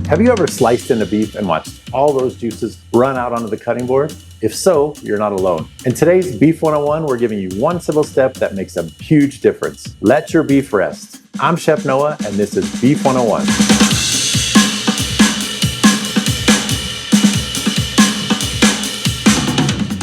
Have you ever sliced into beef and watched all those juices run out onto the cutting board? If so, you're not alone. In today's Beef 101, we're giving you one simple step that makes a huge difference. Let your beef rest. I'm Chef Noah, and this is Beef 101.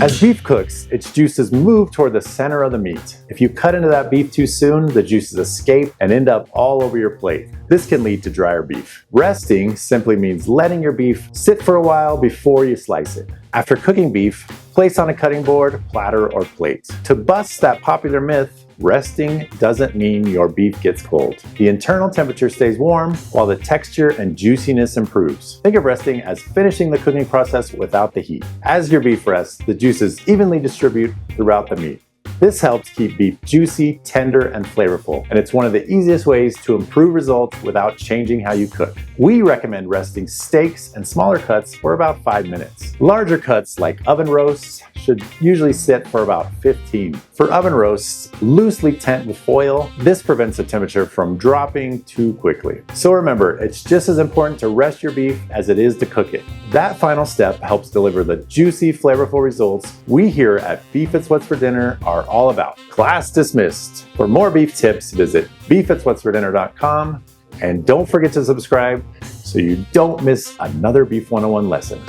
As beef cooks, its juices move toward the center of the meat. If you cut into that beef too soon, the juices escape and end up all over your plate. This can lead to drier beef. Resting simply means letting your beef sit for a while before you slice it. After cooking beef, place on a cutting board, platter, or plate. To bust that popular myth, resting doesn't mean your beef gets cold. The internal temperature stays warm while the texture and juiciness improves. Think of resting as finishing the cooking process without the heat. As your beef rests, the juices evenly distribute throughout the meat. This helps keep beef juicy, tender, and flavorful, and it's one of the easiest ways to improve results without changing how you cook. We recommend resting steaks and smaller cuts for about 5 minutes. Larger cuts like oven roasts should usually sit for about 15. For oven roasts, loosely tent with foil. This prevents the temperature from dropping too quickly. So remember, it's just as important to rest your beef as it is to cook it. That final step helps deliver the juicy, flavorful results we here at Beef It's What's for Dinner are all about. Class dismissed. For more beef tips, visit beefitswhatsfordinner.com, and don't forget to subscribe so you don't miss another Beef 101 lesson.